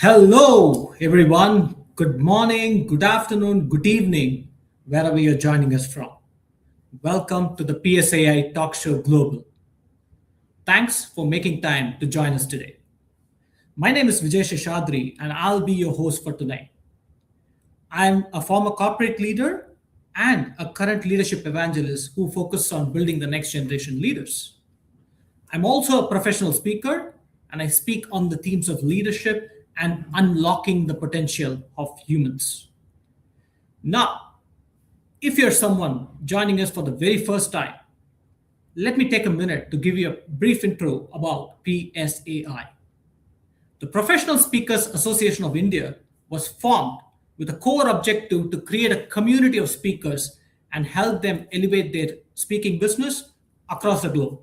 Hello, everyone. Good morning, good afternoon, good evening, wherever you're joining us from. Welcome to the PSAI Talk Show Global. Thanks for making time to join us today. My name is Vijay Sheshadri, and I'll be your host for tonight. I'm a former corporate leader and a current leadership evangelist who focuses on building the next generation leaders. I'm also a professional speaker, and I speak on the themes of leadership and unlocking the potential of humans. Now, if you're someone joining us for the very first time, let me take a minute to give you a brief intro about PSAI. The Professional Speakers Association of India was formed with a core objective to create a community of speakers and help them elevate their speaking business across the globe.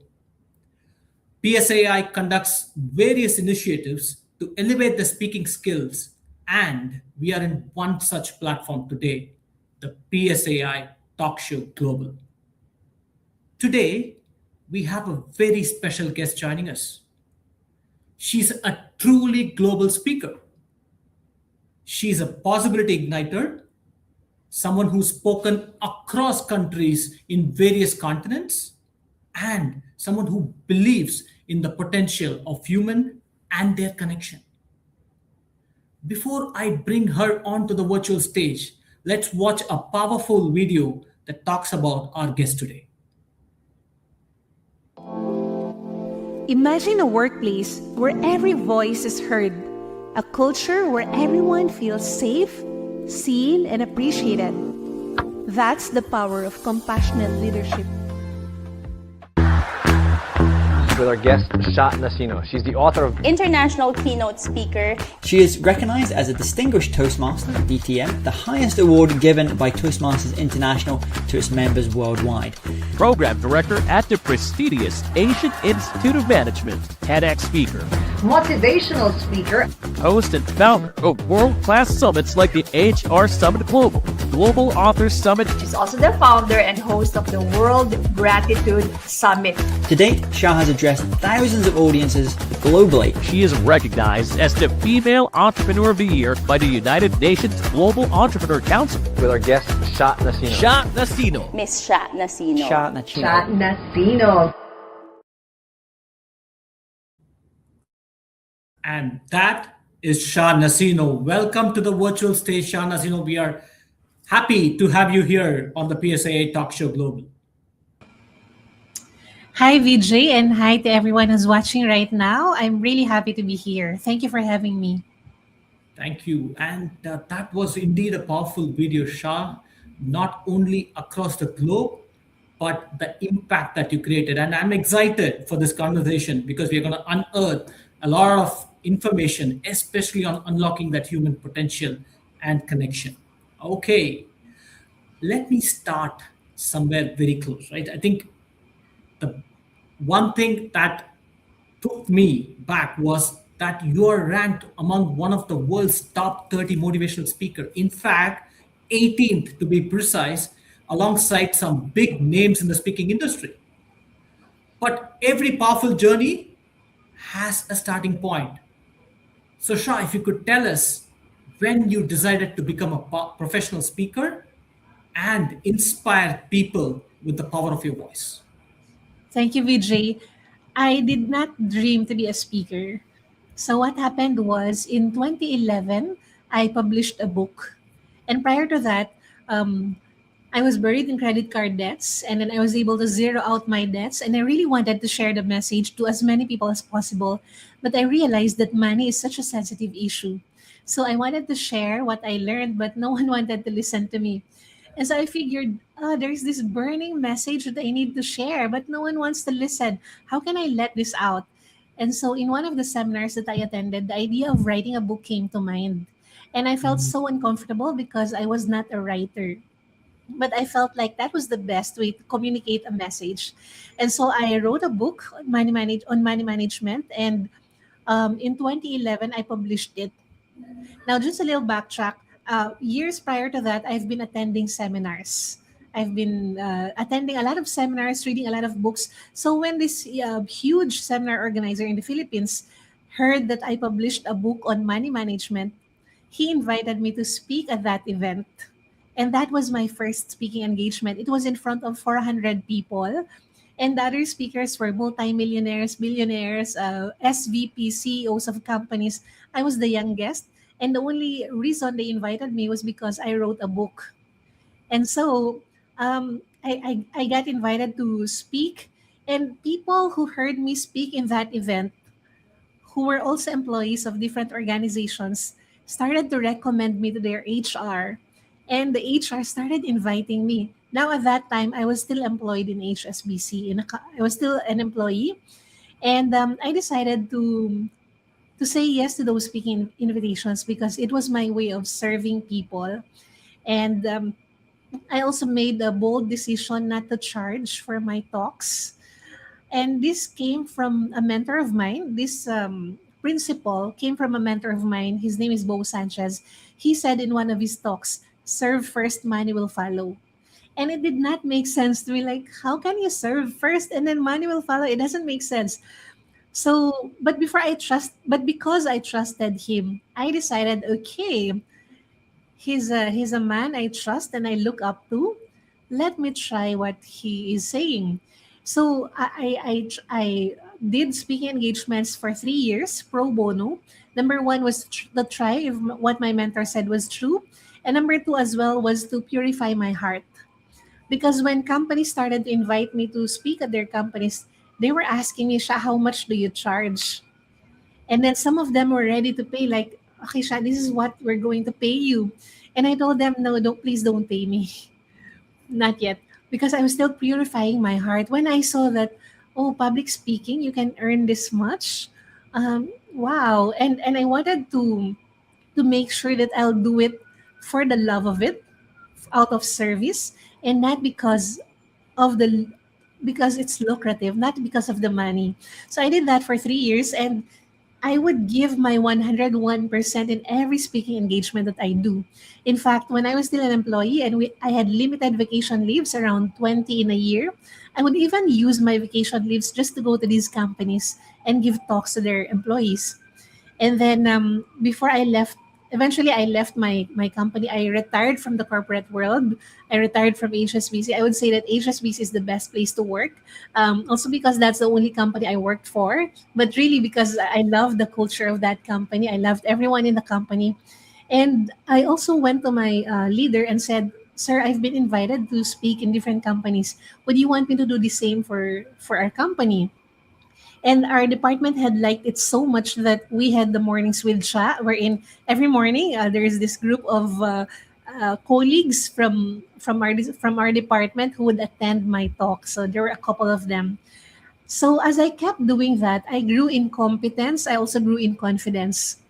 PSAI conducts various initiatives to elevate the speaking skills, and we are in one such platform today, the PSAI Talk Show Global. Today, we have a very special guest joining us. She's a truly global speaker. She's a possibility igniter, someone who's spoken across countries in various continents, and someone who believes in the potential of human and their connection. Before I bring her onto the virtual stage, let's watch a powerful video that talks about our guest today. Imagine a workplace where every voice is heard, a culture where everyone feels safe, seen, and appreciated. That's the power of compassionate leadership. With our guest, Sha Nacino. She's the author of International Keynote Speaker. She is recognized as a Distinguished Toastmaster, DTM, the highest award given by Toastmasters International to its members worldwide. Program Director at the prestigious Asian Institute of Management, TEDx speaker. Motivational speaker. Host and founder of world-class summits like the HR Summit Global, Global Authors Summit. She's also the founder and host of the World Gratitude Summit. To date, Sha has addressed thousands of audiences globally. She is recognized as the Female Entrepreneur of the Year by the United Nations Global Entrepreneur Council. with our guest, Sha Nacino. Sha Nacino. Miss Sha Nacino. Sha Nacino. Sha Nacino. And that is Sha Nacino. Welcome to the virtual stage, Sha Nacino. We are happy to have you here on the PSAA Talk Show Global. Hi, Vijay, and hi to everyone who's watching right now. I'm really happy to be here. Thank you for having me. Thank you. And that was indeed a powerful video, Shah, not only across the globe, but the impact that you created. And I'm excited for this conversation because we're going to unearth a lot of information, especially on unlocking that human potential and connection. Okay, let me start somewhere very close, right? I think the one thing that took me back was that you are ranked among one of the world's top 30 motivational speakers. In fact, 18th to be precise, alongside some big names in the speaking industry. But every powerful journey has a starting point. So Shah, if you could tell us when you decided to become a professional speaker and inspire people with the power of your voice. Thank you, Vijay. I did not dream to be a speaker. So what happened was in 2011, I published a book. And prior to that, I was buried in credit card debts, and then I was able to zero out my debts. And I really wanted to share the message to as many people as possible. But I realized that money is such a sensitive issue. So I wanted to share what I learned, but no one wanted to listen to me. And so I figured, there's this burning message that I need to share, but no one wants to listen. How can I let this out? And so in one of the seminars that I attended, the idea of writing a book came to mind. And I felt so uncomfortable because I was not a writer. But I felt like that was the best way to communicate a message. And so I wrote a book on money management. And in 2011, I published it. Now, just a little backtrack. Years prior to that, I've been attending seminars. I've been attending a lot of seminars, reading a lot of books. So when this huge seminar organizer in the Philippines heard that I published a book on money management, he invited me to speak at that event. And that was my first speaking engagement. It was in front of 400 people. And the other speakers were multimillionaires, billionaires, SVP, CEOs of companies. I was the youngest. And the only reason they invited me was because I wrote a book. And so I got invited to speak. And people who heard me speak in that event, who were also employees of different organizations, started to recommend me to their HR. And the HR started inviting me. Now, at that time, I was still employed in HSBC. I was still an employee. And I decided to say yes to those speaking invitations because it was my way of serving people. And I also made a bold decision not to charge for my talks. And this came from a mentor of mine. This principle came from a mentor of mine. His name is Bo Sanchez. He said in one of his talks, serve first, money will follow. And it did not make sense to me. Like, how can you serve first and then money will follow? It doesn't make sense. So, but because I trusted him, I decided, okay, he's a man I trust and I look up to. Let me try what he is saying. So I did speaking engagements for 3 years pro bono. Number one was to try if what my mentor said was true, and number two as well was to purify my heart. Because when companies started to invite me to speak at their companies, they were asking me, Sha, how much do you charge? And then some of them were ready to pay, like, okay, Sha, this is what we're going to pay you. And I told them, no, don't, please don't pay me. Not yet. Because I was still purifying my heart. When I saw that, oh, public speaking, you can earn this much. Wow. And I wanted to make sure that I'll do it for the love of it, out of service, and not of the because it's lucrative, not because of the money. So I did that for 3 years, and I would give my 101% in every speaking engagement that I do. In fact, when I was still an employee and I had limited vacation leaves, around 20 in a year, I would even use my vacation leaves just to go to these companies and give talks to their employees. And then before I left, eventually I left my company. I retired from the corporate world. I retired from HSBC. I would say that HSBC is the best place to work. Also because that's the only company I worked for, but really because I loved the culture of that company. I loved everyone in the company. And I also went to my leader and said, Sir, I've been invited to speak in different companies. Would you want me to do the same for our company? And our department had liked it so much that we had the mornings with Sha, wherein every morning there is this group of colleagues from our department who would attend my talk. So there were a couple of them. So as I kept doing that, I grew in competence. I also grew in confidence.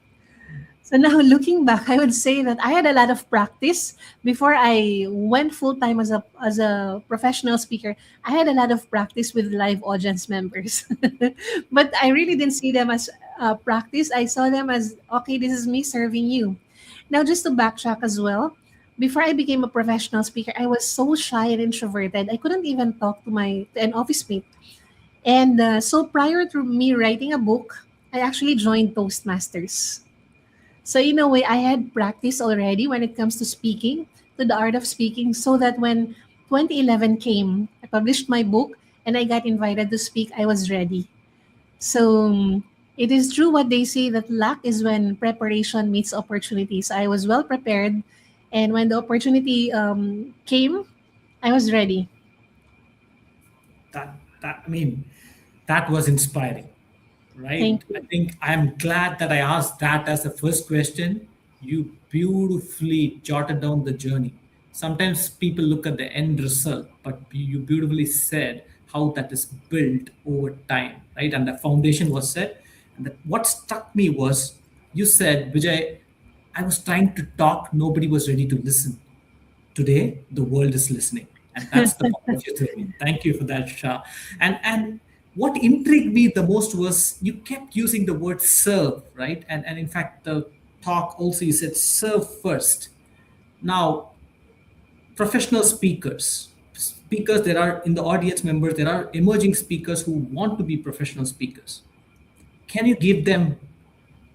So now looking back, I would say that I had a lot of practice before I went full time as a professional speaker. I had a lot of practice with live audience members, but I really didn't see them as practice. I saw them as, okay, this is me serving you. Now, just to backtrack as well, before I became a professional speaker, I was so shy and introverted. I couldn't even talk to an office mate. And so prior to me writing a book, I actually joined Toastmasters. So in a way, I had practice already when it comes to speaking, to the art of speaking, so that when 2011 came, I published my book and I got invited to speak, I was ready. So it is true what they say that luck is when preparation meets opportunities. I was well prepared, and when the opportunity came, I was ready. That was inspiring, right? Thank you. I think I'm glad that I asked that as the first question. You beautifully jotted down the journey. Sometimes people look at the end result, but you beautifully said how that is built over time, right? And the foundation was set. And what struck me was you said, Vijay, I was trying to talk, nobody was ready to listen. Today the world is listening, and that's the power of your theory. Thank you for that, Shah. And what intrigued me the most was you kept using the word serve, right? And in fact the talk also you said serve first. Now, professional speakers, there are in the audience members, there are emerging speakers who want to be professional speakers. Can you give them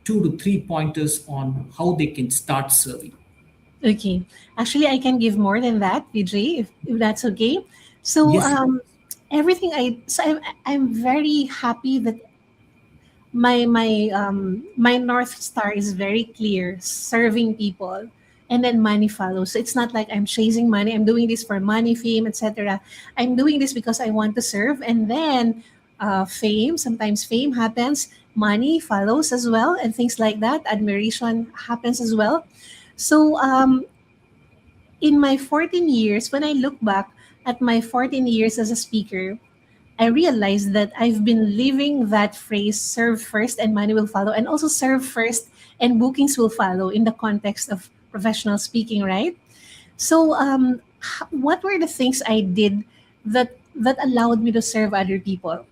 two to three pointers on how they can start serving. Okay. Actually, I can give more than that, Vijay, if that's okay. So, Yes, everything I'm very happy that my North Star is very clear, serving people. And then money follows. So it's not like I'm chasing money. I'm doing this for money, fame, etc. I'm doing this because I want to serve. And then sometimes fame happens, money follows as well, and things like that. Admiration happens as well. So in my 14 years, when I look back at my 14 years as a speaker, I realized that I've been living that phrase, serve first and money will follow, and also serve first and bookings will follow in the context of professional speaking, right? So, what were the things I did that allowed me to serve other people?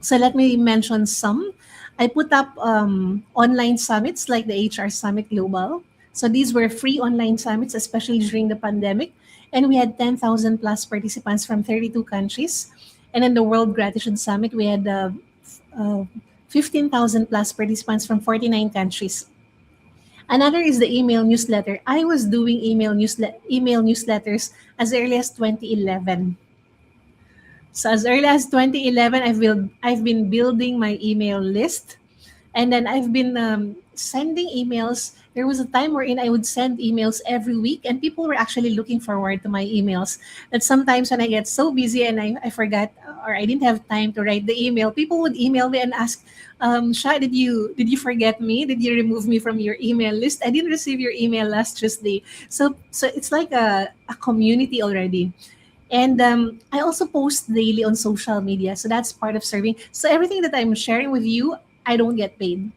So let me mention some. I put up online summits like the HR Summit Global. So these were free online summits, especially during the pandemic. And we had 10,000 plus participants from 32 countries. And in the World Gratitude Summit, we had 15,000 plus participants from 49 countries. Another is the email newsletter. I was doing email newsletters as early as 2011. So as early as 2011, I've been building my email list, and then I've been sending emails. There was a time wherein I would send emails every week, and people were actually looking forward to my emails. And sometimes when I get so busy and I forgot or I didn't have time to write the email, people would email me and ask, Sha, did you forget me? Did you remove me from your email list? I didn't receive your email last Tuesday. So it's like a community already. And I also post daily on social media. So that's part of serving. So everything that I'm sharing with you, I don't get paid.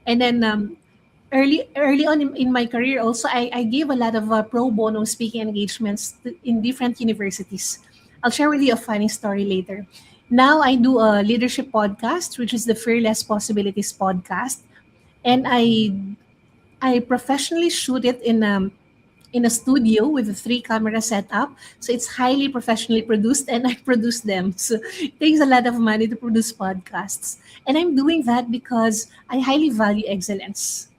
And then early on in my career also, I gave a lot of pro bono speaking engagements in different universities. I'll share with you a funny story later. Now I do a leadership podcast, which is the Fearless Possibilities podcast. And I professionally shoot it in a studio with a three camera setup. So it's highly professionally produced and I produce them. So it takes a lot of money to produce podcasts. And I'm doing that because I highly value excellence.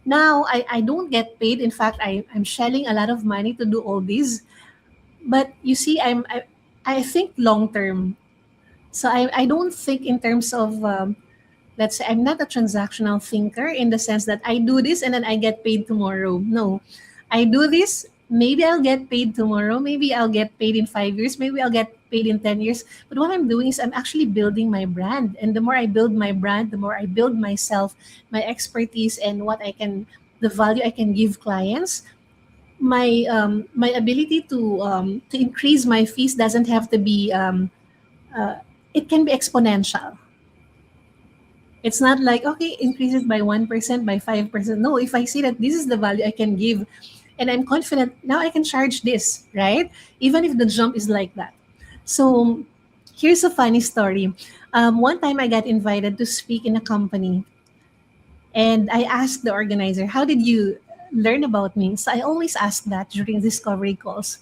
Now I don't get paid. In fact, I'm shelling a lot of money to do all these. But you see, I think long term. So I don't think in terms of let's say I'm not a transactional thinker in the sense that I do this and then I get paid tomorrow. No, I do this. Maybe I'll get paid tomorrow. Maybe I'll get paid in 5 years. Maybe I'll get paid in 10 years. But what I'm doing is I'm actually building my brand. And the more I build my brand, the more I build myself, my expertise, and the value I can give clients. My ability to increase my fees doesn't have to be uh, it can be exponential. It's not like, okay, increase it by 1%, by 5%. No, if I see that this is the value I can give and I'm confident, now I can charge this, right? Even if the jump is like that. So here's a funny story. One time I got invited to speak in a company and I asked the organizer, how did you learn about me? So I always ask that during discovery calls.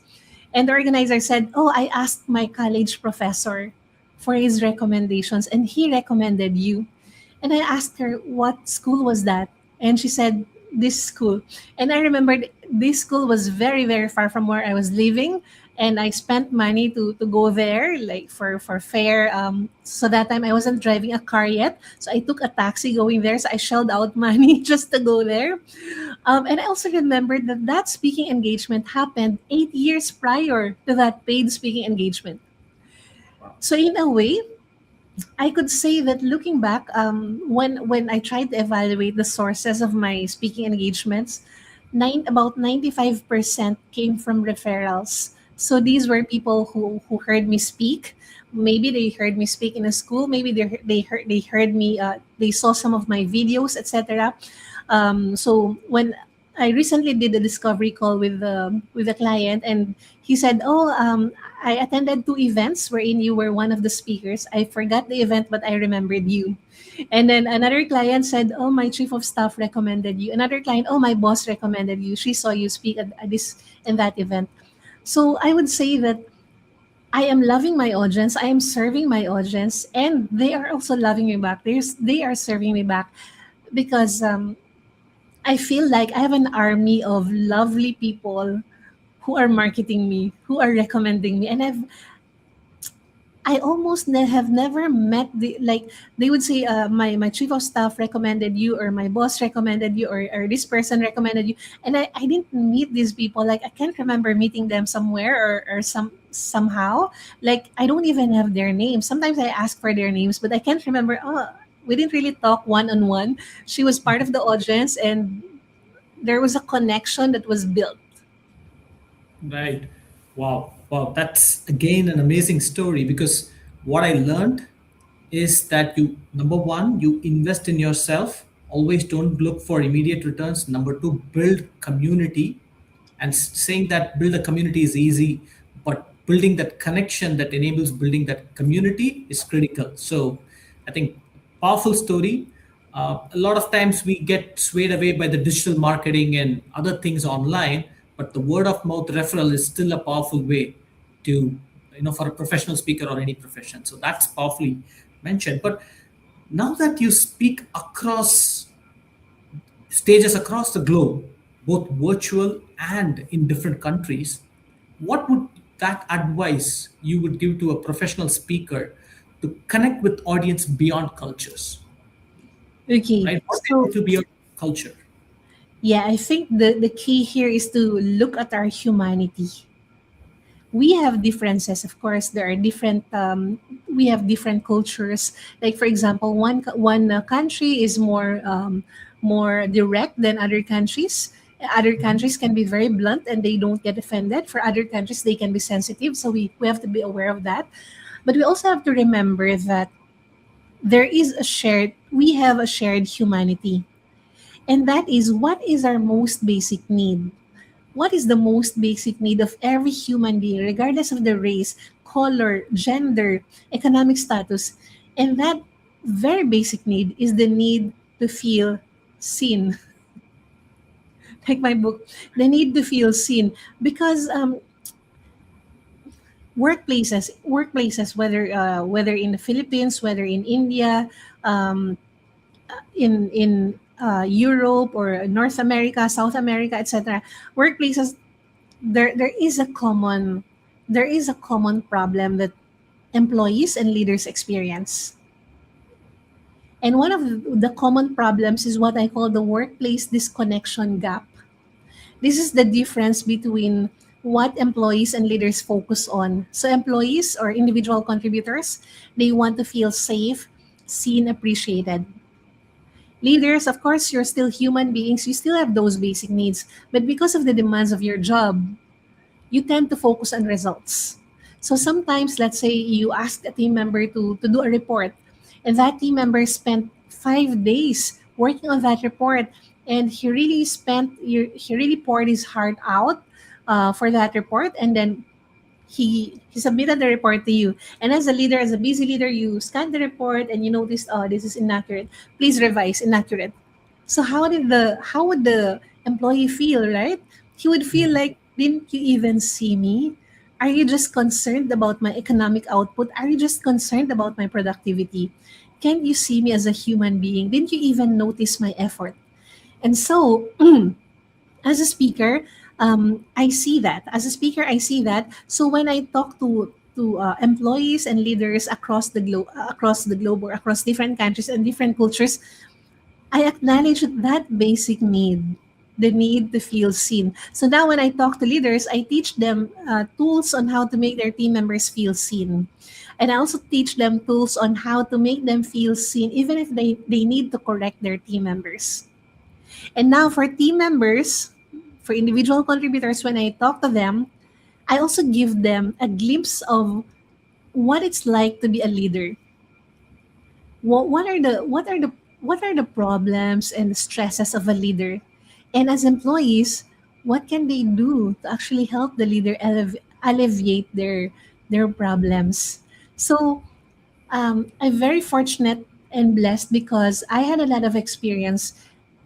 And the organizer said, oh, I asked my college professor for his recommendations and he recommended you. And I asked her, what school was that? And she said, this school. And I remembered this school was very, very far from where I was living. And I spent money to go there, like for fare. So that time I wasn't driving a car yet. So I took a taxi going there. So I shelled out money just to go there. And I also remembered that speaking engagement happened 8 years prior to that paid speaking engagement. So in a way, I could say that looking back, when I tried to evaluate the sources of my speaking engagements, about 95% came from referrals. So these were people who heard me speak. Maybe they heard me speak in a school. Maybe they heard me. They saw some of my videos, etc. So when I recently did a discovery call with a client, and he said, "Oh, I attended two events wherein you were one of the speakers. I forgot the event, but I remembered you." And then another client said, "Oh, my chief of staff recommended you." Another client, "Oh, my boss recommended you. She saw you speak at this and that event." So I would say that I am loving my audience. I am serving my audience, and they are also loving me back. They are serving me back. because I feel like I have an army of lovely people who are marketing me, who are recommending me, and I almost have never met the, like, they would say, my chief of staff recommended you, or my boss recommended you, or this person recommended you, and I didn't meet these people. Like, I can't remember meeting them somewhere, or somehow, like, I don't even have their names. Sometimes I ask for their names, but I can't remember. Oh, we didn't really talk one on one. She was part of the audience, and there was a connection that was built. Right. Wow. Wow. That's again an amazing story, because what I learned is that you, number one, you invest in yourself. Always don't look for immediate returns. Number two, build community. And saying that build a community is easy, but building that connection that enables building that community is critical. So I think powerful story. A lot of times we get swayed away by the digital marketing and other things online, but the word of mouth referral is still a powerful way to, for a professional speaker or any profession. So that's powerfully mentioned. But now that you speak across stages across the globe, both virtual and in different countries, what would that advice you would give to a professional speaker to connect with audience beyond cultures, Okay, right? What so to be your culture? yeah, I think the key here is to look at our humanity. We have differences, of course. There are different, we have different cultures. Like, for example, one country is more direct than other countries. Other countries can be very blunt and they don't get offended. For other countries, they can be sensitive, so we have to be aware of that. But we also have to remember that we have a shared humanity, and that is, what is our most basic need? What is the most basic need of every human being, regardless of the race, color, gender, economic status? And that very basic need is the need to feel seen. Like my book, the need to feel seen. Because workplaces, whether in the Philippines, whether in India, um, in Europe or North America, South America, etc., workplaces, there is a common problem that employees and leaders experience. And one of the common problems is what I call the workplace disconnection gap. This is the difference between what employees and leaders focus on. So employees or individual contributors, they want to feel safe, seen, appreciated. Leaders, of course, you're still human beings, you still have those basic needs, but because of the demands of your job, you tend to focus on results. So sometimes, let's say you ask a team member to do a report, and that team member spent 5 days working on that report, and he really poured his heart out for that report, and then he submitted the report to you. And as a leader, as a busy leader, you scan the report and you noticed, oh, this is inaccurate. Please revise, inaccurate. So how would the employee feel, right? He would feel like, didn't you even see me? Are you just concerned about my economic output? Are you just concerned about my productivity? Can't you see me as a human being? Didn't you even notice my effort? And so, as a speaker, I see that. As a speaker, I see that. So when I talk to employees and leaders across the globe, or across different countries and different cultures, I acknowledge that basic need, the need to feel seen. So now when I talk to leaders, I teach them tools on how to make their team members feel seen. And I also teach them tools on how to make them feel seen, even if they need to correct their team members. And now for team members, for individual contributors, when I talk to them, I also give them a glimpse of what it's like to be a leader. What are the problems and the stresses of a leader, and as employees, what can they do to actually help the leader alleviate their problems? So I'm very fortunate and blessed because I had a lot of experience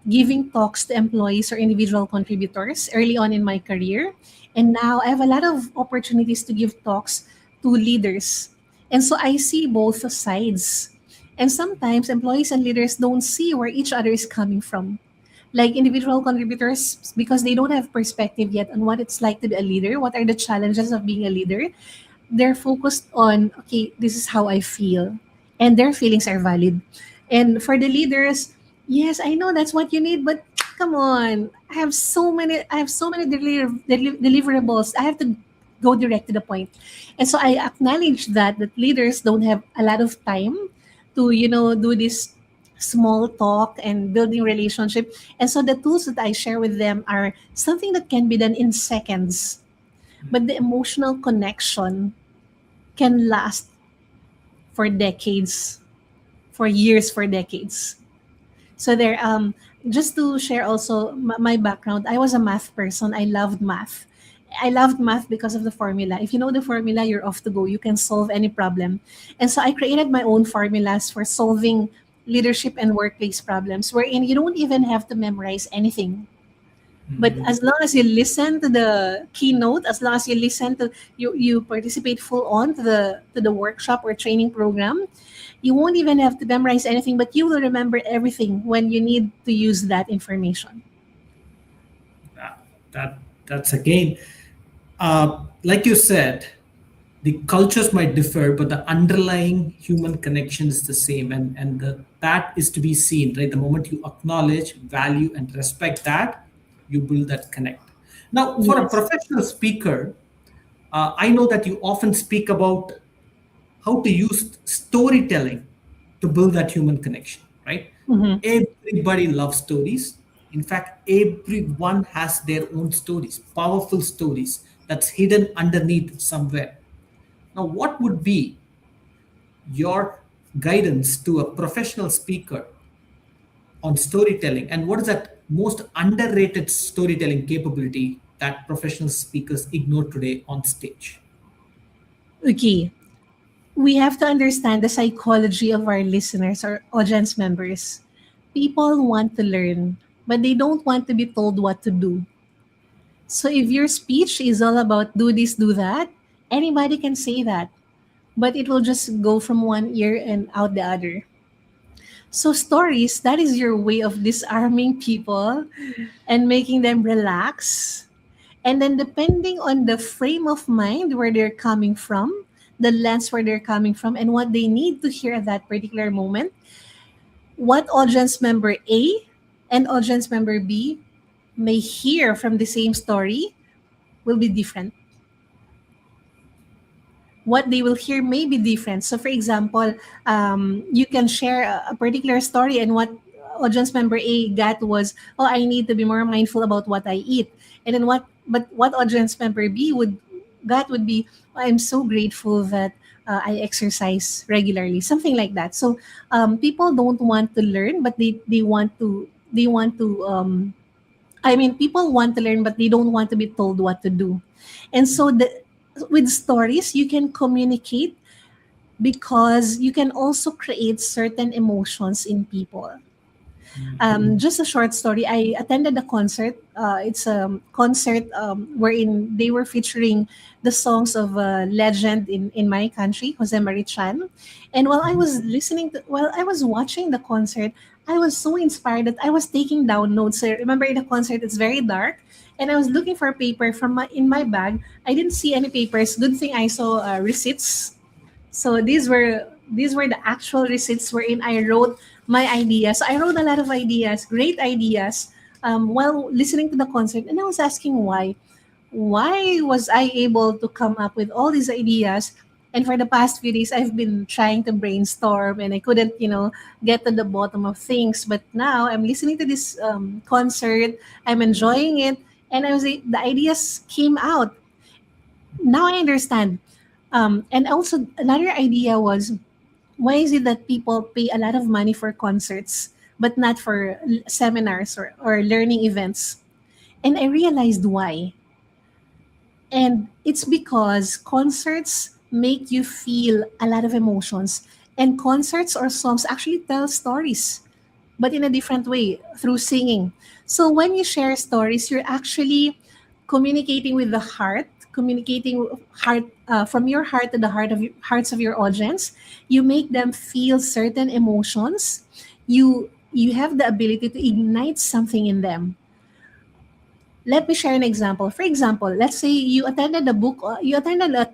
giving talks to employees or individual contributors early on in my career. And now I have a lot of opportunities to give talks to leaders. And so I see both sides. And sometimes employees and leaders don't see where each other is coming from. Like individual contributors, because they don't have perspective yet on what it's like to be a leader, what are the challenges of being a leader, they're focused on, okay, this is how I feel, and their feelings are valid. And for the leaders, yes, I know that's what you need, but come on, I have so many deliverables. I have to go direct to the point. And so I acknowledge that leaders don't have a lot of time to, do this small talk and building relationship. And so the tools that I share with them are something that can be done in seconds, but the emotional connection can last for decades, for years, for decades. So there, just to share also my background, I was a math person. I loved math. I loved math because of the formula. If you know the formula, you're off to go. You can solve any problem. And so I created my own formulas for solving leadership and workplace problems, wherein you don't even have to memorize anything. But as long as you listen to the keynote, as long as you listen to you participate full on to the workshop or training program, you won't even have to memorize anything, but you will remember everything when you need to use that information. That that's again, like you said, the cultures might differ, but the underlying human connection is the same, that is to be seen, right? The moment you acknowledge, value, and respect that, you build that connect. Now, for a Yes. professional speaker, I know that you often speak about how to use storytelling to build that human connection, right? Mhm. Everybody loves stories. In fact, everyone has their own stories, powerful stories that's hidden underneath somewhere. Now, what would be your guidance to a professional speaker on storytelling, and what is that most underrated storytelling capability that professional speakers ignore today on stage? Okay. We have to understand the psychology of our listeners or audience members. People want to learn, but they don't want to be told what to do. So if your speech is all about do this, do that, anybody can say that, but it will just go from one ear and out the other. So stories, that is your way of disarming people and making them relax. And then depending on the frame of mind where they're coming from, the lens where they're coming from, and what they need to hear at that particular moment, what audience member A and audience member B may hear from the same story will be different. What they will hear may be different. So, for example, you can share a particular story, and what audience member A got was, "Oh, I need to be more mindful about what I eat," and then what audience member B would be, "Oh, I'm so grateful that I exercise regularly," something like that. So, people don't want to learn, but they want to. I mean, people want to learn, but they don't want to be told what to do. And so with stories, you can communicate because you can also create certain emotions in people. Just a short story. I attended a concert. It's a concert wherein they were featuring the songs of a legend in my country, Jose Marie Chan. And while I was watching the concert, I was so inspired that I was taking down notes. I remember in the concert, it's very dark, and I was looking for a paper from in my bag. I didn't see any papers. Good thing I saw receipts, so these were the actual receipts wherein I wrote my ideas. I wrote a lot of ideas, great ideas, while listening to the concert, and I was asking why. Why was I able to come up with all these ideas? And for the past few days, I've been trying to brainstorm, and I couldn't, get to the bottom of things. But now I'm listening to this concert. I'm enjoying it, and the ideas came out. Now I understand. And also another idea was, why is it that people pay a lot of money for concerts but not for seminars or learning events? And I realized why. And it's because concerts make you feel a lot of emotions. And concerts or songs actually tell stories, but in a different way through singing. So when you share stories, you're actually communicating with the heart, communicating heart from your heart to the hearts of your audience. You make them feel certain emotions. You have the ability to ignite something in them. Let me share an example. For example, let's say you attended a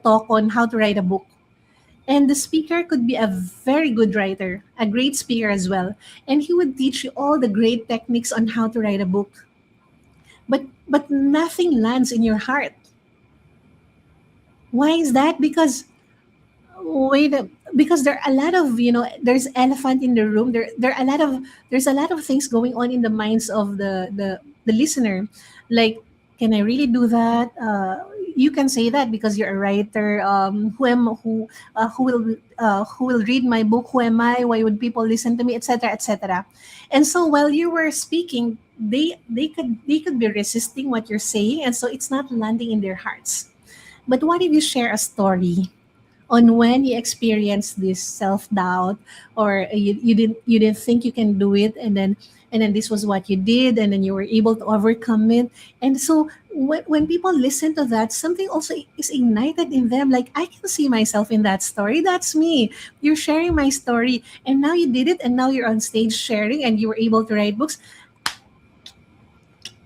talk on how to write a book. And the speaker could be a very good writer, a great speaker as well. And he would teach you all the great techniques on how to write a book. But nothing lands in your heart. Why is that? Wait because there are a lot of, there's elephant in the room. There's a lot of things going on in the minds of the listener. Like, can I really do that? You can say that because you're a writer. Who will read my book? Who am I? Why would people listen to me, etc., etc.? And so while you were speaking, they could be resisting what you're saying, and so it's not landing in their hearts. But what if you share a story on when you experienced this self-doubt, or you didn't think you can do it, and then this was what you did, and then you were able to overcome it. And so when people listen to that, something also is ignited in them, like, I can see myself in that story. That's me. You're sharing my story, and now you did it, and now you're on stage sharing, and you were able to write books.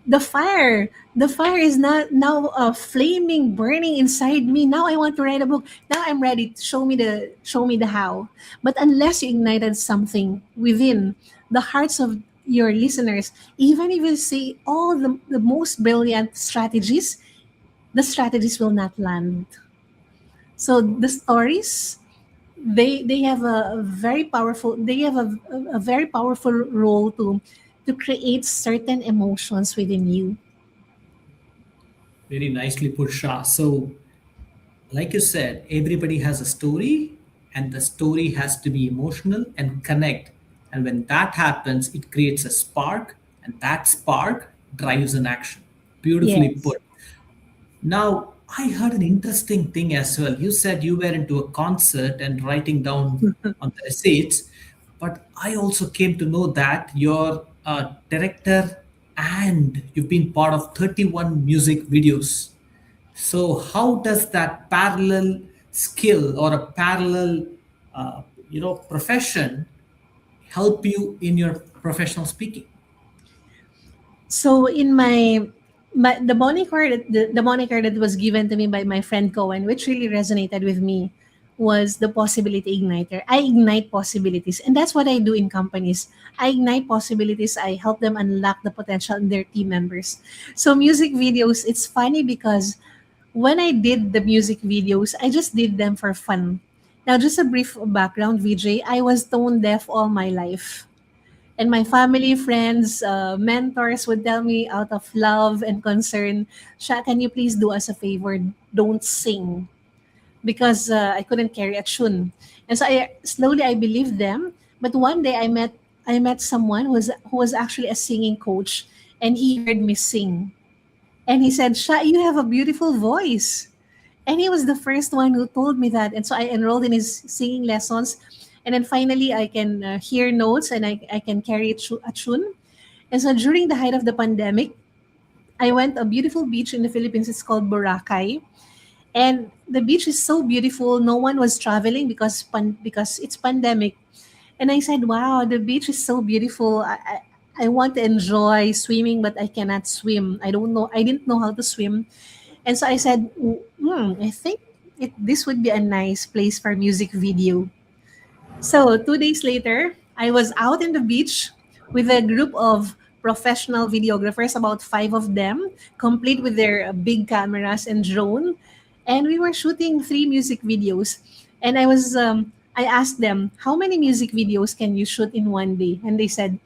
The fire is not now flaming, burning inside me. Now I want to write a book. Now I'm ready. Show me the how. But unless you ignited something within the hearts of your listeners, even if you say all the most brilliant strategies, the strategies will not land. So the stories, they have a very powerful role to create certain emotions within you. Very nicely put, Shah. So, like you said, everybody has a story, and the story has to be emotional and connect. And when that happens, it creates a spark, and that spark drives an action. Beautifully Yes. put. Now, I heard an interesting thing as well. You said you were into a concert and writing down on the receipts, but I also came to know that you're a director and you've been part of 31 music videos. So, how does that parallel skill or a parallel, profession help you in your professional speaking? So in my the moniker that was given to me by my friend Cohen, which really resonated with me, was the possibility igniter. I ignite possibilities, and that's what I do in companies. I ignite possibilities. I help them unlock the potential in their team members. So music videos, it's funny because when I did the music videos, I just did them for fun. Now, just a brief background, VJ. I was tone deaf all my life. And my family, friends, mentors would tell me out of love and concern, Sha, can you please do us a favor? Don't sing. Because I couldn't carry a tune. And so I believed them. But one day I met someone who was actually a singing coach, and he heard me sing. And he said, Sha, you have a beautiful voice. And he was the first one who told me that. And so I enrolled in his singing lessons. And then finally, I can hear notes, and I can carry a tune. And so during the height of the pandemic, I went a beautiful beach in the Philippines. It's called Boracay. And the beach is so beautiful. No one was traveling because it's pandemic. And I said, wow, the beach is so beautiful. I want to enjoy swimming, but I cannot swim. I don't know. I didn't know how to swim. And so I said, I think this would be a nice place for music video. So 2 days later, I was out in the beach with a group of professional videographers, about five of them, complete with their big cameras and drone, and we were shooting three music videos. And I asked them, how many music videos can you shoot in one day? And they said,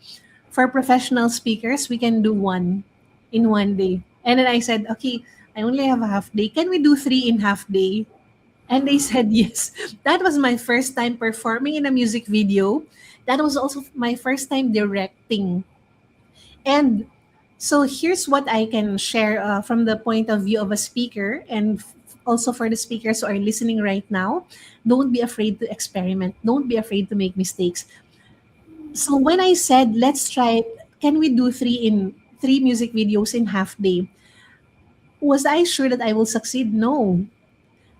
for professional speakers, we can do one in one day. And then I said, okay, I only have a half day. Can we do three in half day? And they said yes. That was my first time performing in a music video. That was also my first time directing. And so here's what I can share from the point of view of a speaker, and also for the speakers who are listening right now. Don't be afraid to experiment. Don't be afraid to make mistakes. So when I said, let's try, can we do three music videos in half day? Was I sure that I will succeed? No.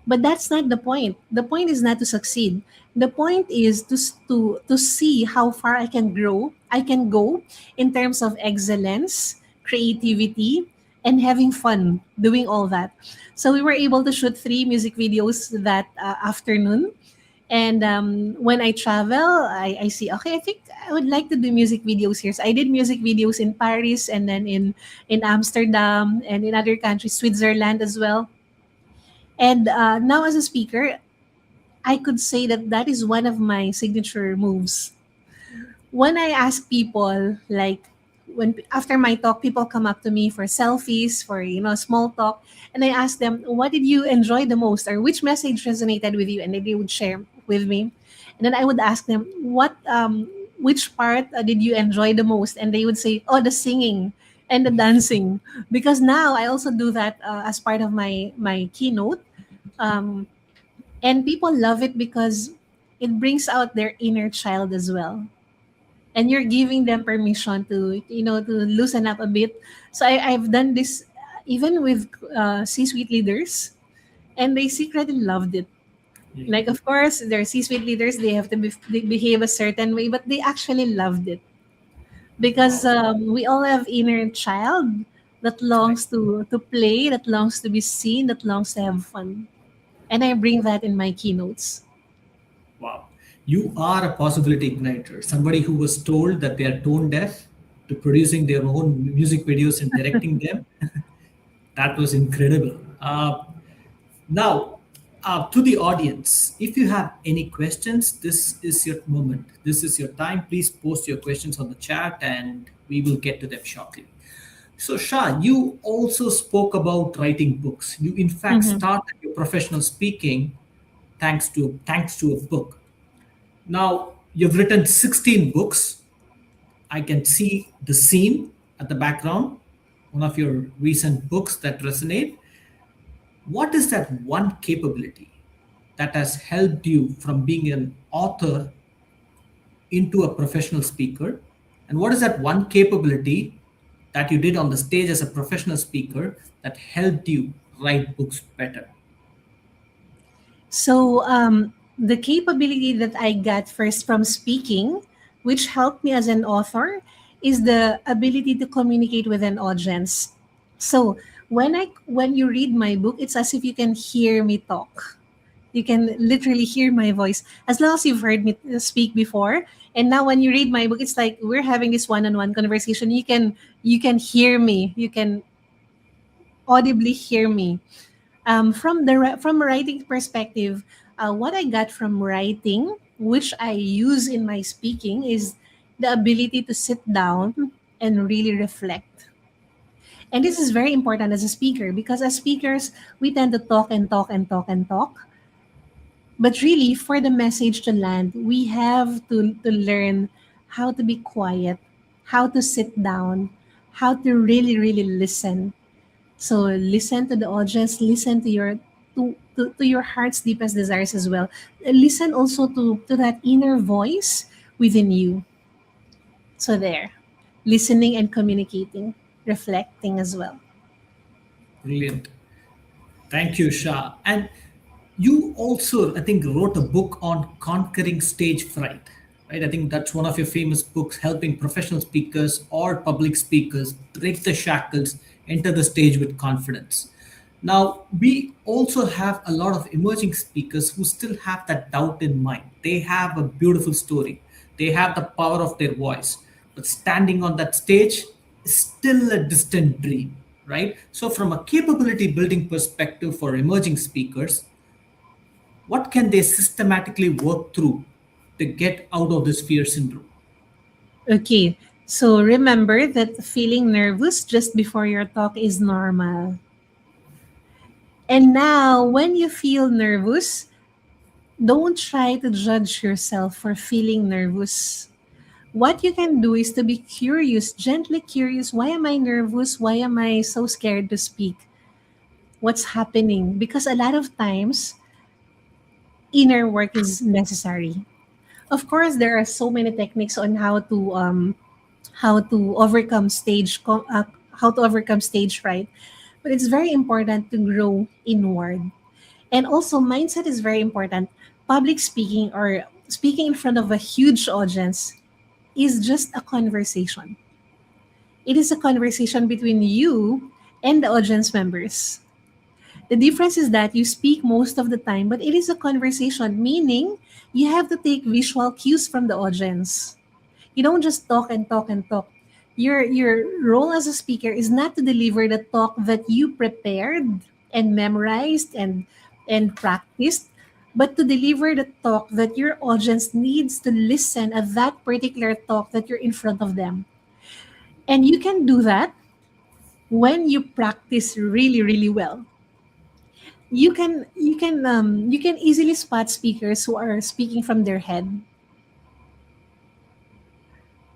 But that's not the point. The point is not to succeed. The point is to see how far I can grow, I can go in terms of excellence, creativity, and having fun doing all that. So we were able to shoot 3 music videos that afternoon. And when I travel, I see, okay, I think I would like to do music videos here. So I did music videos in Paris, and then in Amsterdam, and in other countries, Switzerland as well. And now, as a speaker, I could say that that is one of my signature moves. When I ask people, like, when after my talk, people come up to me for selfies, for small talk, and I ask them, "What did you enjoy the most, or which message resonated with you?" And then they would share with me, and then I would ask them, which part did you enjoy the most?" And they would say, "Oh, the singing and the dancing," because now I also do that as part of my keynote. Um, and people love it because it brings out their inner child as well, and you're giving them permission to to loosen up a bit. So I've done this even with c-suite leaders, and they secretly loved it. Yeah. Like, of course, they're c-suite leaders, they have to they behave a certain way, but they actually loved it because Wow. we all have inner child that longs to play, that longs to be seen, that longs to have fun, and I bring that in my keynotes. Wow. You are a possibility igniter. Somebody who was told that they are tone deaf to producing their own music videos and directing them. That was incredible. Now, to the audience, if you have any questions, this is your moment. This is your time. Please post your questions on the chat and we will get to them shortly. So, Shah, you also spoke about writing books. You, in fact, Mhm. started your professional speaking thanks to a book. Now, you've written 16 books. I can see the scene at the background, one of your recent books that resonate. What is that one capability that has helped you from being an author into a professional speaker? And what is that one capability that you did on the stage as a professional speaker that helped you write books better? So, the capability that I got first from speaking, which helped me as an author, is the ability to communicate with an audience. So, when you read my book, it's as if you can hear me talk. You can literally hear my voice. As long as you've heard me speak before, and now when you read my book, it's like we're having this one-on-one conversation. You can hear me. You can audibly hear me. From a writing perspective, what I got from writing, which I use in my speaking, is the ability to sit down and really reflect. And this is very important as a speaker because as speakers, we tend to talk and talk and talk and talk. But really, for the message to land, we have to learn how to be quiet, how to sit down, how to really, really listen. So listen to the audience, listen to to your heart's deepest desires as well. Listen also to that inner voice within you. So there. Listening and communicating, reflecting as well. Brilliant. Thank you, Shah. And you also, I think, wrote a book on conquering stage fright, right? I think that's one of your famous books, helping professional speakers or public speakers break the shackles, enter the stage with confidence. Now, we also have a lot of emerging speakers who still have that doubt in mind. They have a beautiful story, they have the power of their voice, but standing on that stage is still a distant dream, right? So, from a capability building perspective for emerging speakers, what can they systematically work through to get out of this fear syndrome? Okay. So remember that feeling nervous just before your talk is normal. And now, when you feel nervous, don't try to judge yourself for feeling nervous. What you can do is to be curious, gently curious. Why am I nervous? Why am I so scared to speak? What's happening? Because a lot of times, inner work is necessary. Of course, there are so many techniques on how to overcome stage fright. but it's very important to grow inward. And also, mindset is very important. Public speaking or speaking in front of a huge audience is just a conversation. It is a conversation between you and the audience members. The difference is that you speak most of the time, but it is a conversation, meaning you have to take visual cues from the audience. You don't just talk and talk and talk. Your role as a speaker is not to deliver the talk that you prepared and memorized and practiced, but to deliver the talk that your audience needs to listen at that particular talk that you're in front of them. And you can do that when you practice really, really well. You can easily spot speakers who are speaking from their head.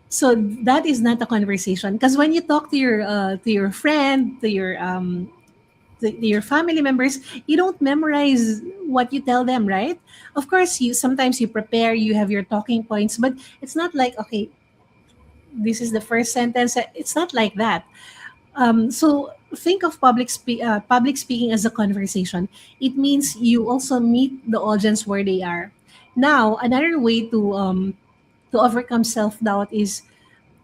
So that is not a conversation, because when you talk to your friend, to your family members, you don't memorize what you tell them, right? Of course, you sometimes you prepare, you have your talking points, but it's not like, okay, this is the first sentence. It's not like that. So think of public speaking as a conversation. It means you also meet the audience where they are. Now, another way to overcome self doubt is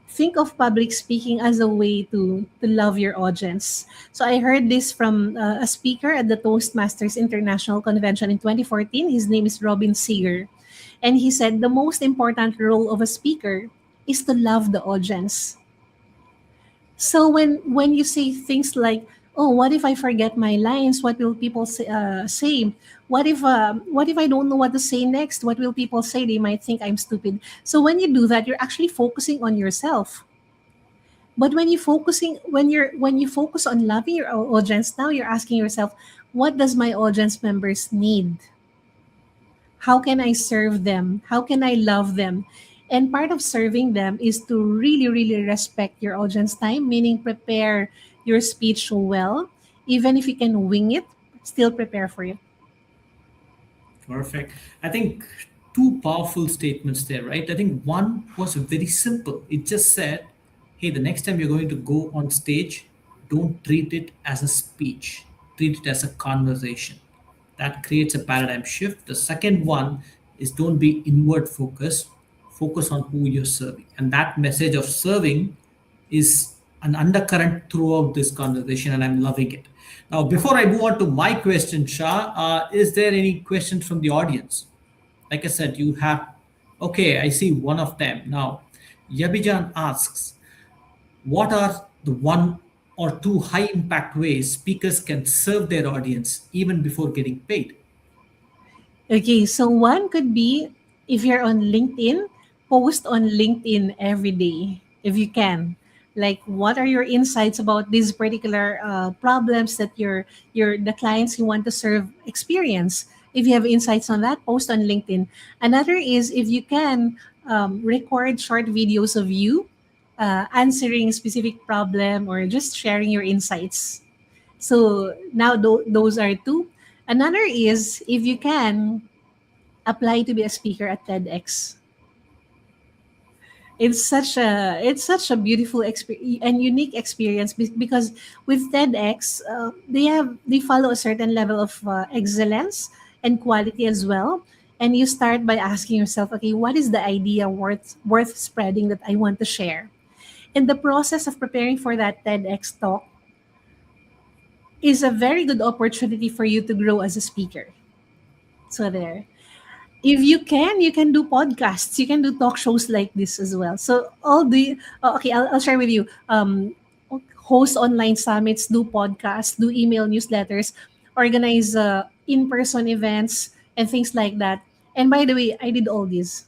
think of public speaking as a way to love your audience. So I heard this from a speaker at the Toastmasters International Convention in 2014. His name is Robin Seeger. And he said the most important role of a speaker is to love the audience. So when you say things like, "Oh, what if I forget my lines? What will people say? What if I don't know what to say next? What will people say? They might think I'm stupid." So when you do that, you're actually focusing on yourself. But when you focus on loving your audience, now you're asking yourself, what does my audience members need? How can I serve them? How can I love them? And part of serving them is to really, really respect your audience time, meaning prepare your speech well. Even if you can wing it, still prepare for it. Perfect. I think two powerful statements there, right? I think one was very simple. It just said, hey, the next time you're going to go on stage, don't treat it as a speech, treat it as a conversation. That creates a paradigm shift. The second one is don't be inward focused, focus on who you're serving. And that message of serving is an undercurrent throughout this conversation, and I'm loving it. Now, before I move on to my question, Shah, is there any questions from the audience? Like I said, you have, okay, I see one of them. Now, Yabijan asks, what are the one or two high impact ways speakers can serve their audience even before getting paid? Okay, so one could be, if you're on LinkedIn, post on LinkedIn every day if you can. Like, what are your insights about these particular problems that your the clients you want to serve experience? If you have insights on that, post on LinkedIn. Another is, if you can, record short videos of you answering a specific problem or just sharing your insights. So now those are two. Another is, if you can, apply to be a speaker at TEDx. It's such a beautiful and unique experience, because with TEDx, they follow a certain level of excellence and quality as well. And you start by asking yourself, okay, what is the idea worth spreading that I want to share? And the process of preparing for that TEDx talk is a very good opportunity for you to grow as a speaker. So there. If you can do podcasts, you can do talk shows like this as well. So all the okay, I'll share with you. Host online summits, do podcasts, do email newsletters, organize in-person events and things like that. And by the way, I did all this.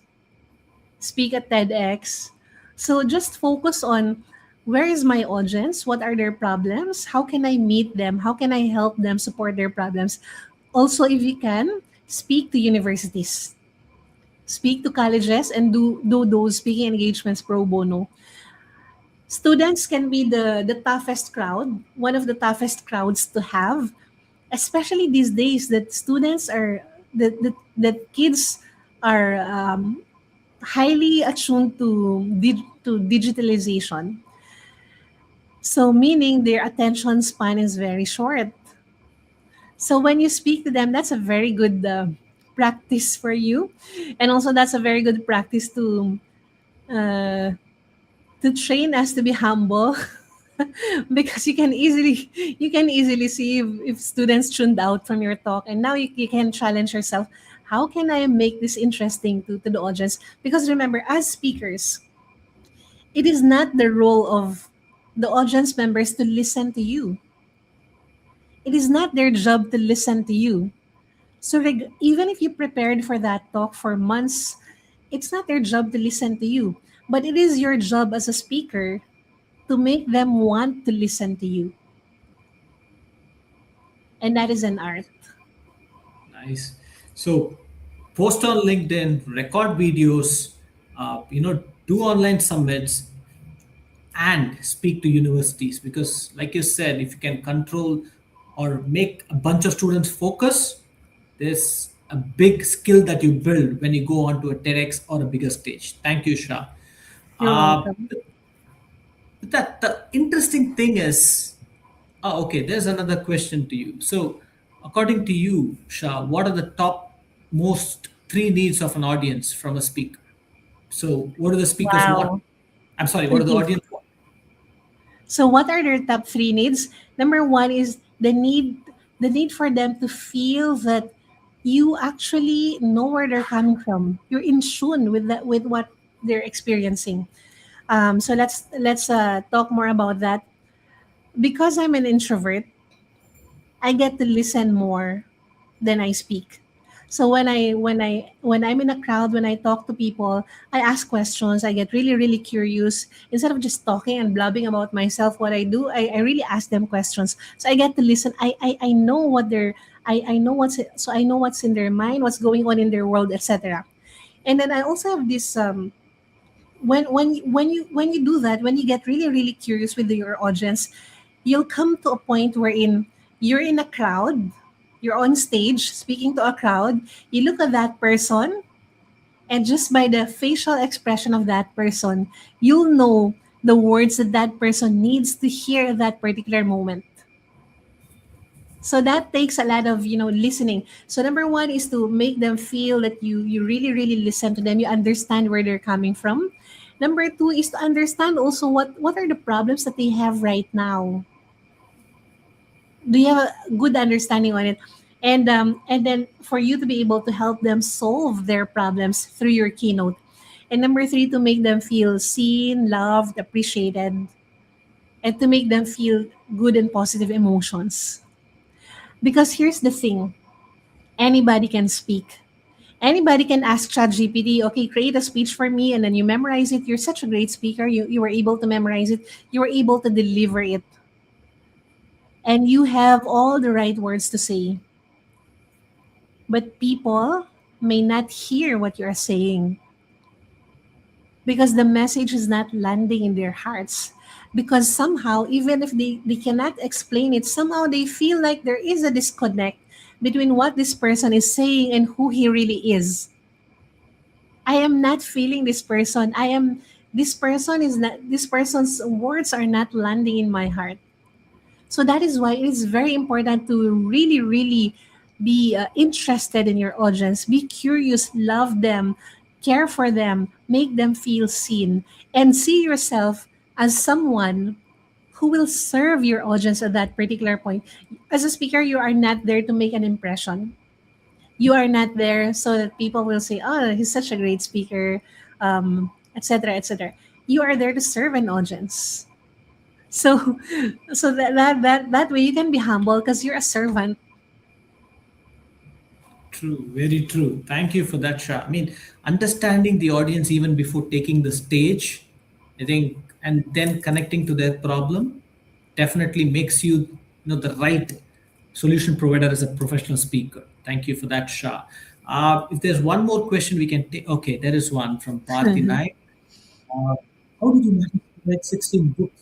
Speak at TEDx. So just focus on, where is my audience? What are their problems? How can I meet them? How can I help them support their problems? Also, if you can, speak to universities, speak to colleges, and do those speaking engagements pro bono. Students can be the toughest crowd, one of the toughest crowds to have, especially these days that students are that kids are highly attuned to digitalization. So, meaning their attention span is very short. So, when you speak to them, that's a very good practice for you. And also, that's a very good practice uh, to train us to be humble because you can easily see if students tuned out from your talk, and now you can challenge yourself, how can I make this interesting to the audience? Because remember, as speakers, it is not the role of the audience members to listen to you. It is not their job to listen to you. So even if you prepared for that talk for months, it's not their job to listen to you, but it is your job as a speaker to make them want to listen to you. And that is an art. Nice. So, post on LinkedIn, record videos, do online summits, and speak to universities. Because, like you said, if you can control or make a bunch of students focus, there's a big skill that you build when you go onto a TEDx or a bigger stage. Thank you, Shah. You're Uh, welcome. the interesting thing is, okay, there's another question to you. So, according to you, Shah, what are the top most three needs of an audience from a speaker? So, what do the speakers want? Wow. I'm sorry, what do the Okay. audience want? So what are their top three needs? Number one is the need for them to feel that you actually know where they're coming from. You're in tune with that, with what they're experiencing. So let's talk more about that. Because I'm an introvert, I get to listen more than I speak. So when I'm in a crowd, when I talk to people, I ask questions. I get really really curious. Instead of just talking and blabbing about myself, what I do, I really ask them questions. So I get to listen. I know what they're. I know what's in their mind, what's going on in their world, etc. And then I also have this when you do that, when you get really really curious with your audience, you'll come to a point wherein you're in a crowd, you're on stage speaking to a crowd, you look at that person, and just by the facial expression of that person, you'll know the words that that person needs to hear at that particular moment. So that takes a lot of listening. So number one is to make them feel that you really really listen to them, you understand where they're coming from. Number two is to understand also what are the problems that they have right now. Do you have a good understanding on it? And then for you to be able to help them solve their problems through your keynote. And number three, to make them feel seen, loved, appreciated, and to make them feel good and positive emotions. Because here's the thing, anybody can speak. Anybody can ask ChatGPT, okay, create a speech for me, and then you memorize it. You're such a great speaker. You were able to memorize it. You were able to deliver it. And you have all the right words to say. But people may not hear what you are saying because the message is not landing in their hearts. Because somehow, even if they cannot explain it, somehow they feel like there is a disconnect between what this person is saying and who he really is. I am not feeling this person. This person's words are not landing in my heart. So that is why it is very important to really, really be interested in your audience, be curious, love them, care for them, make them feel seen, and see yourself as someone who will serve your audience at that particular point. As a speaker, you are not there to make an impression. You are not there so that people will say, "Oh, he's such a great speaker," etc., etc. You are there to serve an audience. So, so that way you can be humble because you're a servant. True, very true. Thank you for that, Shah. I mean, understanding the audience even before taking the stage, I think, and then connecting to their problem definitely makes you, the right solution provider as a professional speaker. Thank you for that, Shah. If there's one more question we can take, okay, there is one from Bharti Naik. Uh, how did you manage to write 16 books?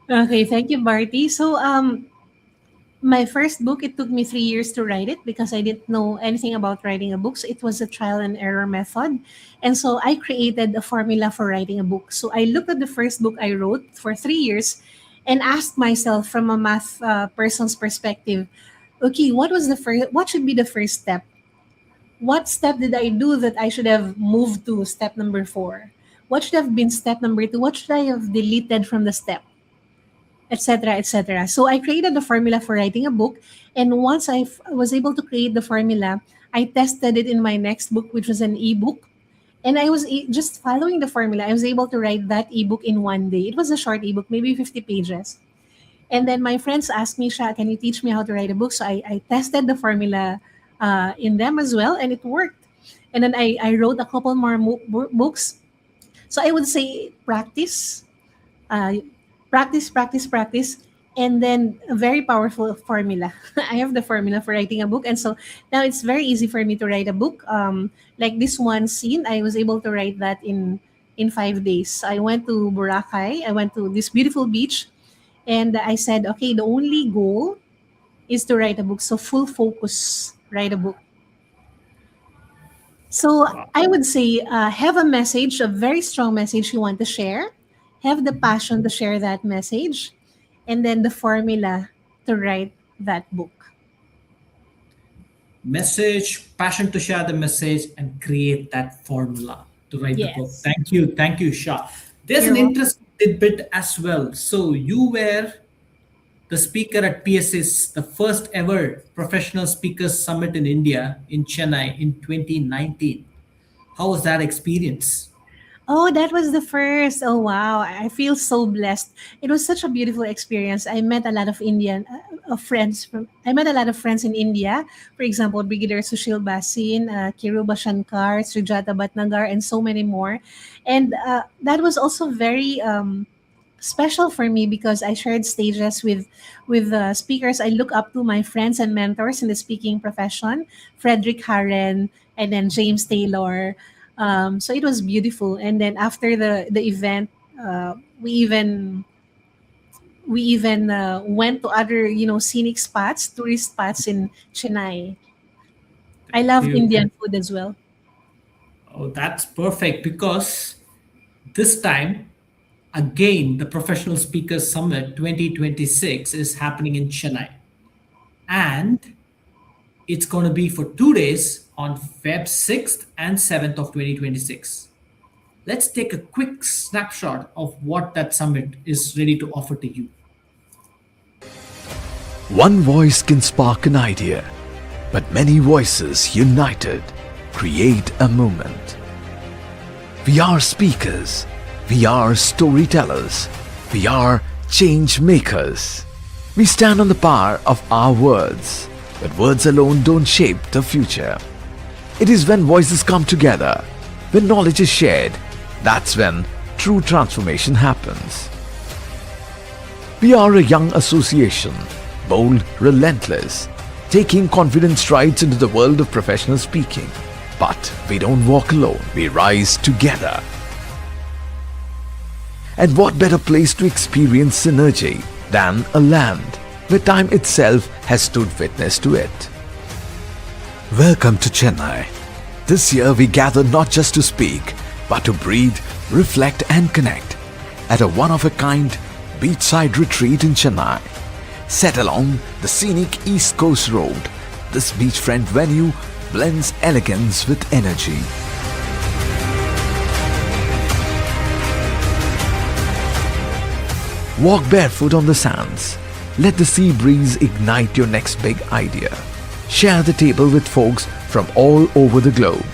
Okay, thank you, Barty. So, My first book, it took me 3 years to write it because I didn't know anything about writing a book. So it was a trial and error method. And so I created a formula for writing a book. So I looked at the first book I wrote for 3 years and asked myself from a math person's perspective, okay, what should be the first step? What step did I do that I should have moved to step number 4? What should have been step number 2? What should I have deleted from the step? Etc., etc. So I created the formula for writing a book, and once was able to create the formula, I tested it in my next book, which was an ebook, and I was just following the formula. I was able to write that ebook in one day. It was a short ebook, maybe 50 pages. And then my friends asked me, Sha, can you teach me how to write a book? So I tested the formula in them as well, and it worked. And then I wrote a couple more books. So I would say practice, uh, practice, and then a very powerful formula. I have the formula for writing a book, and so now it's very easy for me to write a book. Like this one scene, I was able to write that in 5 days. I went to Boracay. I went to this beautiful beach, and I said, okay, the only goal is to write a book. So full focus, write a book. So I would say have a message, a very strong message you want to share, have the passion to share that message, and then the formula to write that book. Message, passion to share the message, and create that formula to write the book. Yes. Thank you, Shah. There's You're an welcome. interesting tidbit as well. So you were the speaker at PSA's, the first ever professional speakers summit in India in Chennai in 2019. How was that experience? Oh, that was the first. Oh, wow. I feel so blessed. It was such a beautiful experience. I met a lot of Indian friends. I met a lot of friends in India. For example, Brigadier Sushil Basin, Kiruba Shankar, Srijata Bhatnagar, and so many more. And that was also very special for me because I shared stages with speakers I look up to, my friends and mentors in the speaking profession, Frederick Harren, and then James Taylor. So it was beautiful. And then after the event, we even went to other scenic spots, tourist spots in Chennai. I love You, Indian food as well. oh, that's perfect because this time, again, the Professional Speakers Summit 2026 is happening in Chennai. And it's going to be for 2 days on Feb 6th and 7th of 2026. Let's take a quick snapshot of what that summit is ready to offer to you. One voice can spark an idea, but many voices united create a movement. We are speakers, we are storytellers, we are change makers. We stand on the power of our words, but words alone don't shape the future. It is when voices come together, when knowledge is shared, that's when true transformation happens. We are a young association, bold, relentless, taking confident strides into the world of professional speaking. But we don't walk alone, we rise together. And what better place to experience synergy than a land where time itself has stood witness to it. Welcome to Chennai. This year we gather not just to speak, but to breathe, reflect and connect at a one-of-a-kind beachside retreat in Chennai. Set along the scenic East Coast Road, this beachfront venue blends elegance with energy. Walk barefoot on the sands. Let the sea breeze ignite your next big idea. Share the table with folks from all over the globe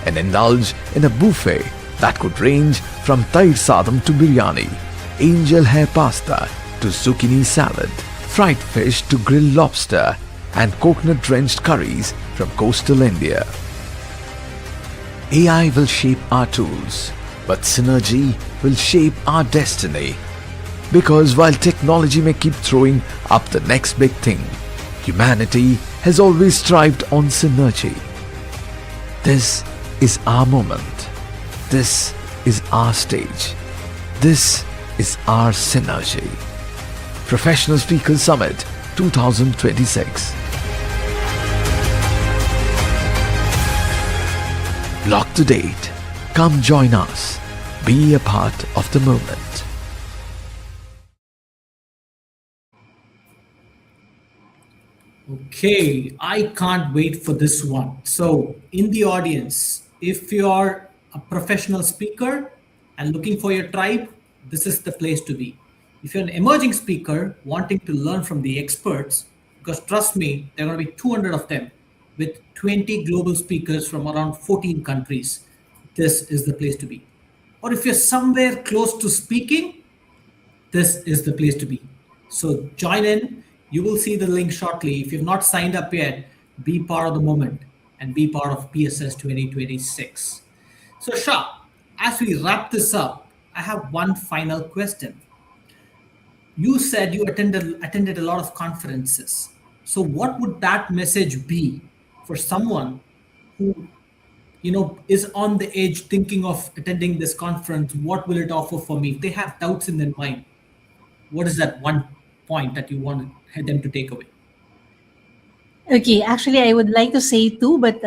and indulge in a buffet that could range from Tair Sadam to biryani, angel hair pasta to zucchini salad, fried fish to grilled lobster and coconut-drenched curries from coastal India. AI will shape our tools, but synergy will shape our destiny. Because while technology may keep throwing up the next big thing, humanity has always thrived on synergy. This is our moment. This is our stage. This is our synergy. Professional Speakers Summit 2026. Lock the date. Come join us. Be a part of the movement. Okay, I can't wait for this one. So, in the audience, if you're a professional speaker and looking for your tribe, this is the place to be. If you're an emerging speaker wanting to learn from the experts, because trust me, there are going to be 200 of them with 20 global speakers from around 14 countries, this is the place to be. Or if you're somewhere close to speaking, this is the place to be. So join in. You will see the link shortly. If you've not signed up yet, be part of the moment and be part of PSS 2026. So Shah, as we wrap this up, I have one final question. You said you attended a lot of conferences. So what would that message be for someone who is on the edge thinking of attending this conference? What will it offer for me? If they have doubts in their mind, what is that one point that you want them to take away? Okay, actually, I would like to say two, but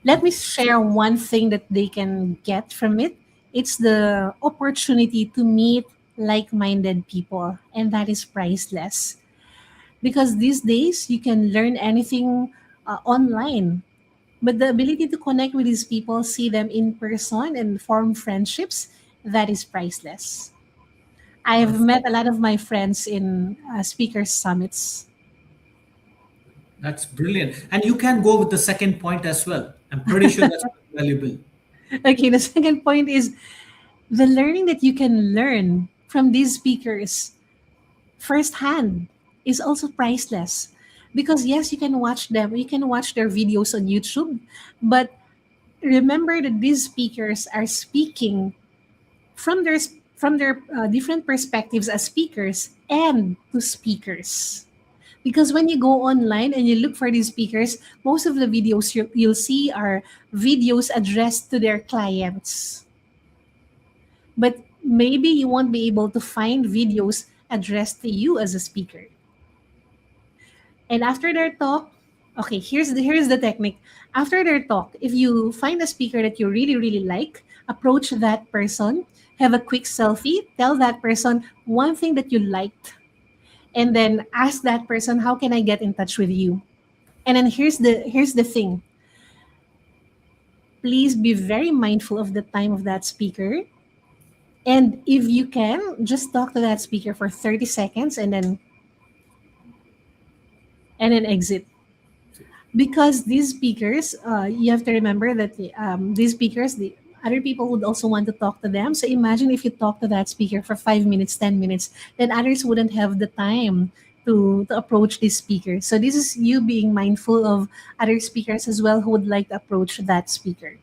let me share one thing that they can get from it. It's the opportunity to meet like minded people, and that is priceless. Because these days, you can learn anything online, but the ability to connect with these people, see them in person, and form friendships, that is priceless. I've Perfect. met a lot of my friends in speaker summits. That's brilliant. And you can go with the second point as well. I'm pretty sure that's valuable. Okay, the second point is the learning that you can learn from these speakers firsthand is also priceless. Because yes, you can watch them, you can watch their videos on YouTube, but remember that these speakers are speaking from their different perspectives as speakers and to speakers. Because when you go online and you look for these speakers, most of the videos you'll see are videos addressed to their clients. But maybe you won't be able to find videos addressed to you as a speaker. And after their talk, okay, here's the technique. After their talk, if you find a speaker that you really really like, approach that person, have a quick selfie, tell that person one thing that you liked, and then ask that person, how can I get in touch with you? And then here's the thing. Please be very mindful of the time of that speaker. And if you can, just talk to that speaker for 30 seconds and then exit. Because these speakers, you have to remember that these speakers, the other people would also want to talk to them. So imagine if you talk to that speaker for 5 minutes, 10 minutes, then others wouldn't have the time to approach this speaker. So this is you being mindful of other speakers as well who would like to approach that speaker.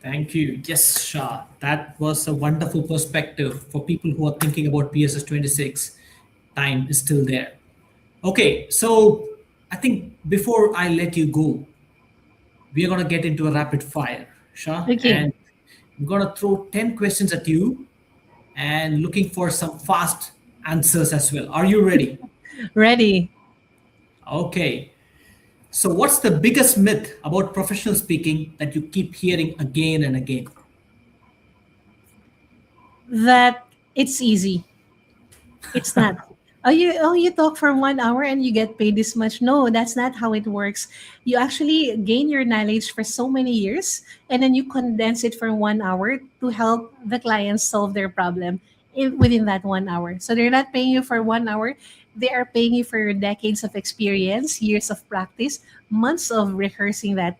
Thank you. Yes, Shah. That was a wonderful perspective for people who are thinking about PSS 26. Time is still there. Okay, so I think before I let you go, we are going to get into a rapid fire, Shah. Okay, And I'm going to throw 10 questions at you and looking for some fast answers as well. Are you ready? ready. Okay. So, what's the biggest myth about professional speaking that you keep hearing again and again? That it's easy. It's not. Oh you talk for 1 hour and you get paid this much. No, that's not how it works. You actually gain your knowledge for so many years and then you condense it for 1 hour to help the clients solve their problem within that 1 hour. So they're not paying you for 1 hour. They are paying you for your decades of experience, years of practice, months of rehearsing that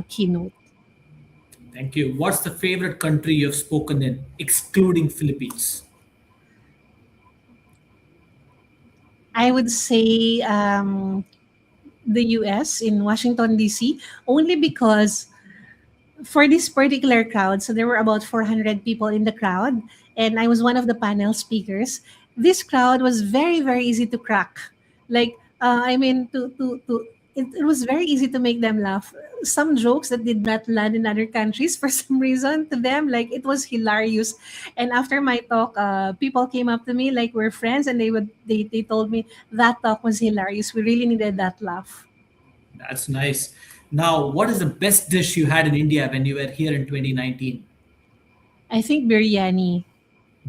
keynote. Thank you. What's the favorite country you've spoken in, excluding Philippines? I would say the US in Washington, D.C., only because for this particular crowd, so there were about 400 people in the crowd, and I was one of the panel speakers. This crowd was very, very easy to crack. Like, I mean, to it was very easy to make them laugh. Some jokes that did not land in other countries for some reason, to them, like, it was hilarious. And after my talk, people came up to me like we're friends, and they told me that talk was hilarious. We really needed that laugh. That's nice. Now, what is the best dish you had in India when you were here in 2019? I think biryani.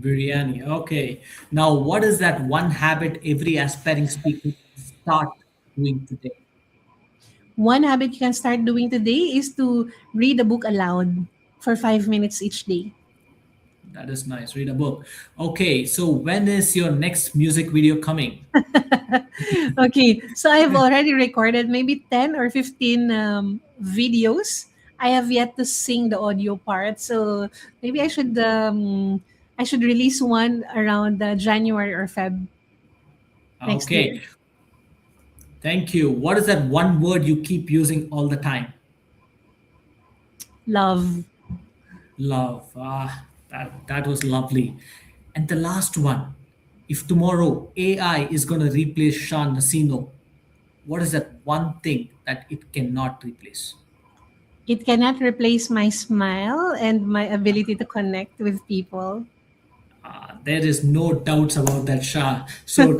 Biryani. Okay. Now, what is that one habit every aspiring speaker can start doing today? One habit you can start doing today is to read a book aloud for 5 minutes each day. That is nice. Read a book. Okay. So, when is your next music video coming? Okay, so I've already recorded maybe 10 or 15 videos. I have yet to sing the audio part, so maybe I should release one around January or Feb next Okay. year. Thank you. What is that one word you keep using all the time? Love. Love. That was lovely. And the last one. If tomorrow AI is going to replace Sha Nacino, what is that one thing that it cannot replace? It cannot replace my smile and my ability to connect with people. There is no doubts about that, Shah. So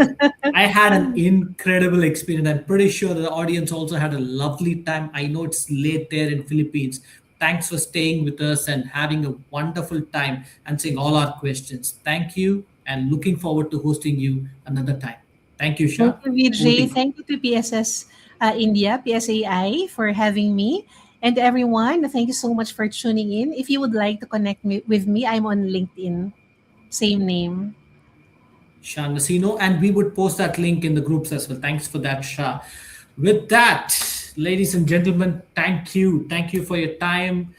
I had an incredible experience. I'm pretty sure the audience also had a lovely time. I know it's late there in Philippines. Thanks for staying with us and having a wonderful time answering all our questions. Thank you, and looking forward to hosting you another time. Thank you, Thank Shah. you, Over to Vijay. you. Thank you to PSS India, PSAI, for having me. And to everyone, thank you so much for tuning in. If you would like to connect with me, I'm on LinkedIn. Same name. Sha Nacino, and we would post that link in the groups as well. Thanks for that, Shah. With that, ladies and gentlemen, thank you. Thank you for your time.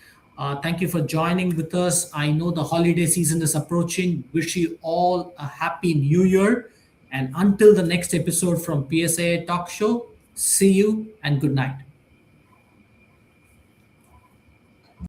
Thank you for joining with us. I know the holiday season is approaching. Wish you all a happy new year. And until the next episode from PSA Talk Show, see you and good night.